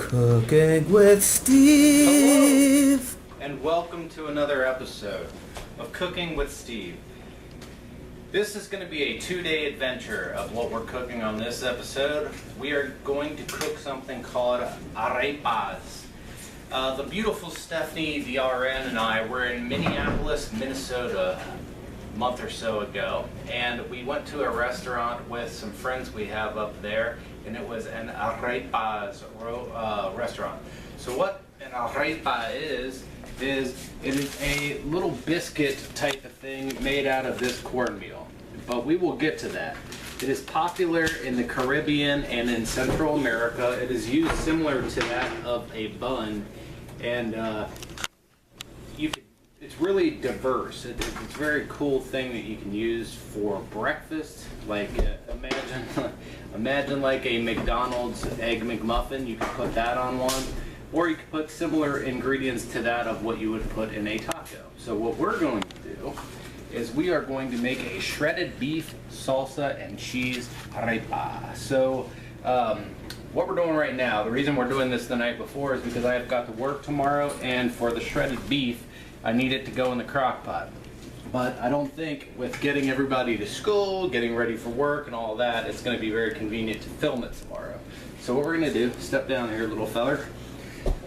Cooking with Steve. Hello, and welcome to another episode of Cooking with Steve. This is going to be a 2-day adventure of what we're cooking on this episode. We are going to cook something called Arepas. The beautiful Stephanie, the RN, and I were in Minneapolis, Minnesota a month or so ago, and we went to a restaurant with some friends we have up there, and it was an Arepas restaurant. So what an arepa is it is a little biscuit type of thing made out of this cornmeal. But we will get to that. It is popular in the Caribbean and in Central America. It is used similar to that of a bun, and it's really diverse. It's a very cool thing that you can use for breakfast. Like imagine like a McDonald's Egg McMuffin. You could put that on one, or you could put similar ingredients to that of what you would put in a taco. So what we're going to do is we are going to make a shredded beef, salsa, and cheese arepa. So what we're doing right now, the reason we're doing this the night before is because I have got to work tomorrow, and for the shredded beef, I need it to go in the crock pot. But I don't think with getting everybody to school, getting ready for work and all that, it's going to be very convenient to film it tomorrow. So what we're going to do, step down here, little feller.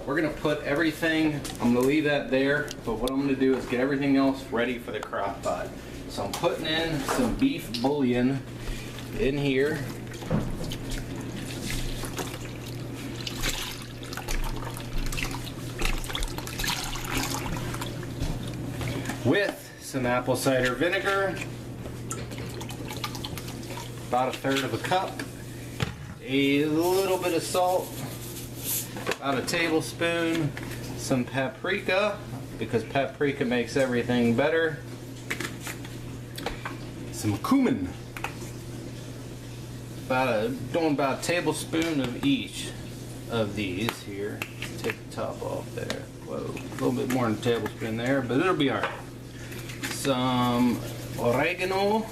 We're going to put everything, I'm going to leave that there, but what I'm going to do is get everything else ready for the crock pot. So I'm putting in some beef bouillon in here. With some apple cider vinegar, about 1/3 of a cup, a little bit of salt, about a tablespoon, some paprika, because paprika makes everything better, some cumin, doing about a tablespoon of each of these here. Take the top off there. Whoa, a little bit more than a tablespoon there, but it'll be alright. Some oregano,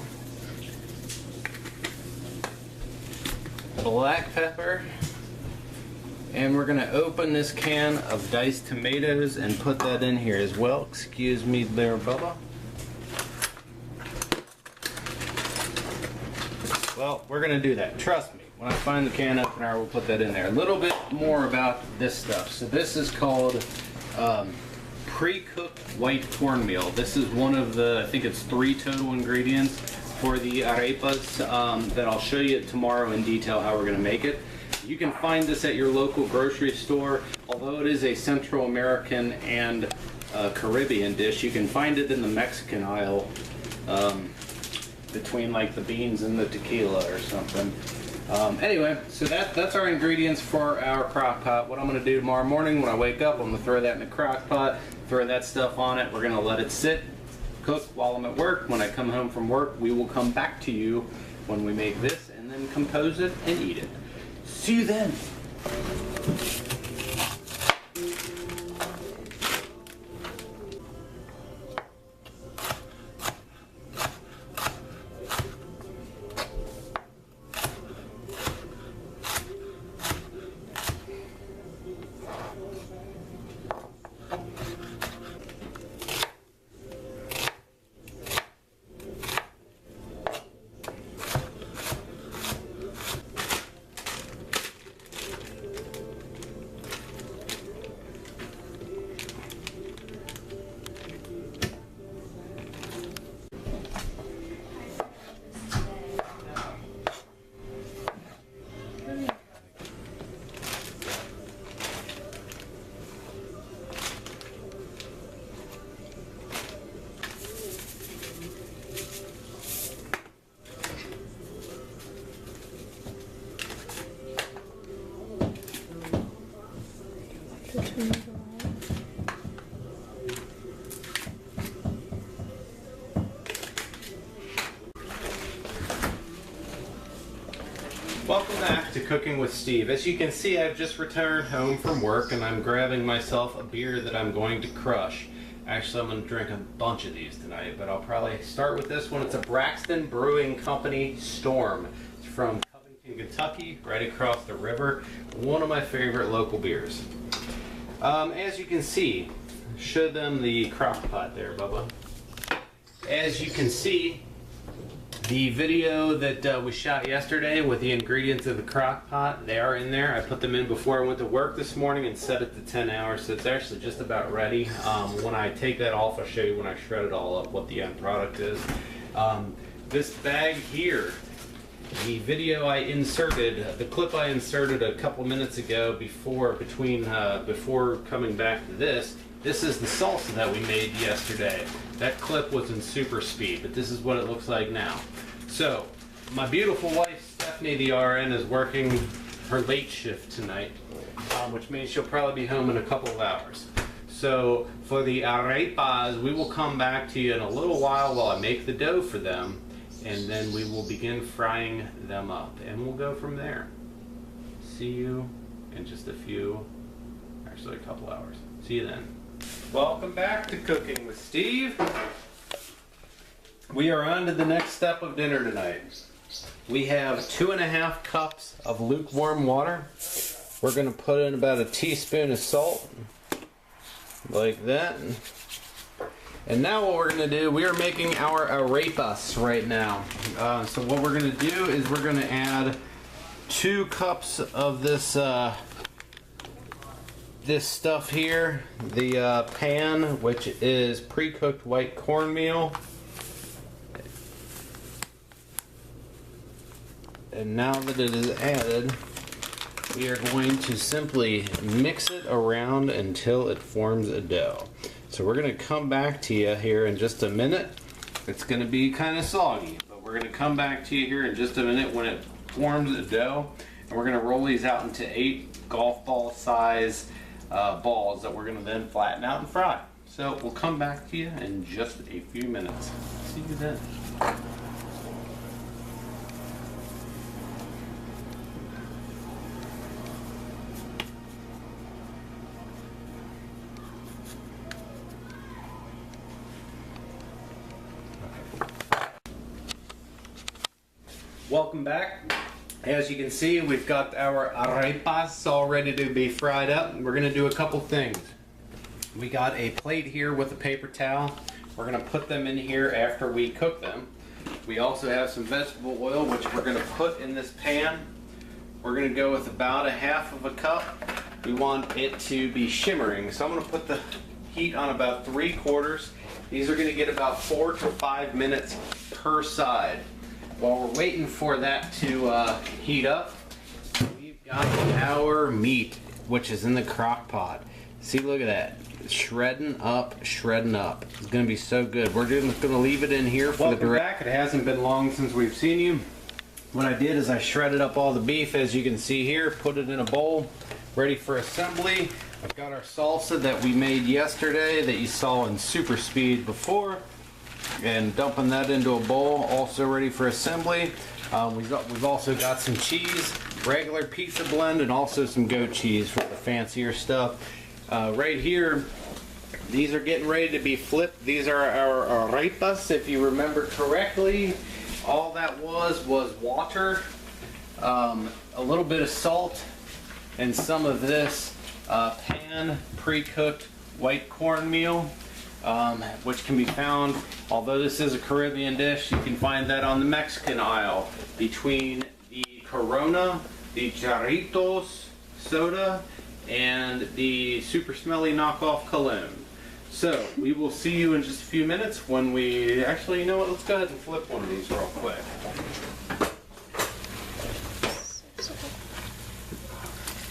black pepper, and we're going to open this can of diced tomatoes and put that in here as well. Excuse me there, Bubba. Well, we're going to do that. Trust me. When I find the can opener, I will put that in there. A little bit more about this stuff. So this is called pre-cooked white cornmeal. This is one of the, I think it's 3 total ingredients for the arepas that I'll show you tomorrow in detail how we're going to make it. You can find this at your local grocery store. Although it is a Central American and Caribbean dish, you can find it in the Mexican aisle between like the beans and the tequila or something. Anyway, so that's our ingredients for our crock pot. What I'm going to do tomorrow morning when I wake up, I'm going to throw that in the crock pot, throw that stuff on it. We're going to let it sit, cook while I'm at work. When I come home from work, we will come back to you when we make this and then compose it and eat it. See you then. Welcome back to Cooking with Steve. As you can see, I've just returned home from work and I'm grabbing myself a beer that I'm going to crush. Actually, I'm going to drink a bunch of these tonight, but I'll probably start with this one. It's a Braxton Brewing Company Storm. It's from Covington, In Kentucky, right across the river, one of my favorite local beers. As you can see, show them the crock pot there, Bubba. As you can see, the video that we shot yesterday with the ingredients of the crock pot, they are in there. I put them in before I went to work this morning and set it to 10 hours, so it's actually just about ready. When I take that off, I'll show you when I shred it all up what the end product is. This bag here, the video I inserted, the clip I inserted a couple minutes ago before coming back to this is the salsa that we made yesterday. That clip was in super speed, but this is what it looks like now. So, my beautiful wife, Stephanie, the RN, is working her late shift tonight, which means she'll probably be home in a couple of hours. So, for the arepas, we will come back to you in a little while I make the dough for them, and then we will begin frying them up, and we'll go from there. See you in just a couple hours. See you then. Welcome back to Cooking with Steve. We are on to the next step of dinner tonight. We have 2.5 cups of lukewarm water. We're going to put in about a teaspoon of salt, like that. And now what we're going to do, we are making our arepas right now. So what we're going to do is we're going to add 2 cups of this this stuff here, the pan, which is pre-cooked white cornmeal. And now that it is added, we are going to simply mix it around until it forms a dough. So we're going to come back to you here in just a minute. It's going to be kind of soggy, but we're going to come back to you here in just a minute when it forms a dough. And we're going to roll these out into 8 golf ball size balls that we're going to then flatten out and fry. So we'll come back to you in just a few minutes. See you then. Welcome back. As you can see, we've got our arepas all ready to be fried up. We're going to do a couple things. We got a plate here with a paper towel. We're going to put them in here after we cook them. We also have some vegetable oil, which we're going to put in this pan. We're going to go with about 1/2 cup. We want it to be shimmering, so I'm going to put the heat on about 3/4. These are going to get about 4 to 5 minutes per side. While we're waiting for that to heat up, we've got our meat, which is in the crock pot. See, look at that. Shredding up, shredding up. It's going to be so good. We're just going to leave it in here for the direct. It hasn't been long since we've seen you. What I did is I shredded up all the beef, as you can see here, put it in a bowl, ready for assembly. I've got our salsa that we made yesterday that you saw in super speed before, and dumping that into a bowl, also ready for assembly. We've also got some cheese, regular pizza blend, and also some goat cheese for the fancier stuff. Right here, these are getting ready to be flipped. These are our arepas, if you remember correctly. All that was water, a little bit of salt, and some of this pan pre-cooked white cornmeal, which can be found, although this is a Caribbean dish, you can find that on the Mexican aisle between the Corona, the Jarritos soda, and the super smelly knockoff cologne. So we will see you in just a few minutes when we actually, you know what, let's go ahead and flip one of these real quick.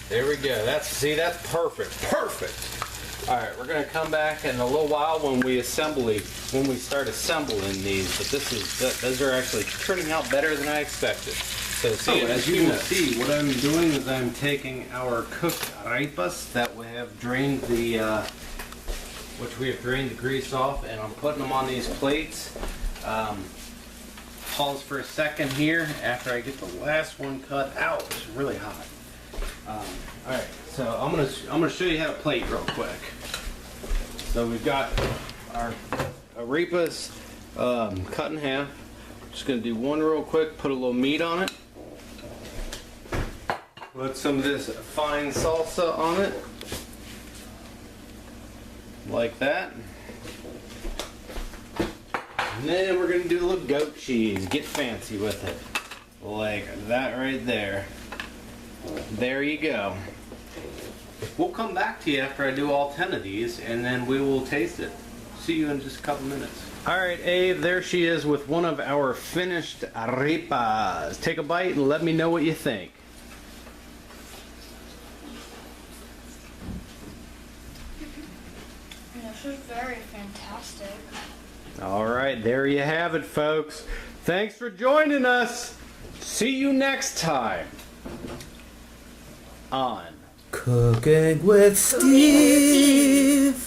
There we go. That's perfect. Perfect. All right, we're going to come back in a little while when we start assembling these. But those are actually turning out better than I expected. So as you can see, what I'm doing is I'm taking our cooked arepas that we have drained the grease off, and I'm putting them on these plates. Pause for a second here after I get the last one cut out. It's really hot. All right, so I'm gonna show you how to plate real quick. So we've got our arepas cut in half. Just gonna do one real quick. Put a little meat on it. Put some of this fine salsa on it. Like that. And then we're going to do a little goat cheese. Get fancy with it. Like that right there. There you go. We'll come back to you after I do all 10 of these, and then we will taste it. See you in just a couple minutes. Alright, Abe, there she is with one of our finished arepas. Take a bite and let me know what you think. This is very fantastic. Alright, there you have it, folks. Thanks for joining us. See you next time on Cooking with Steve.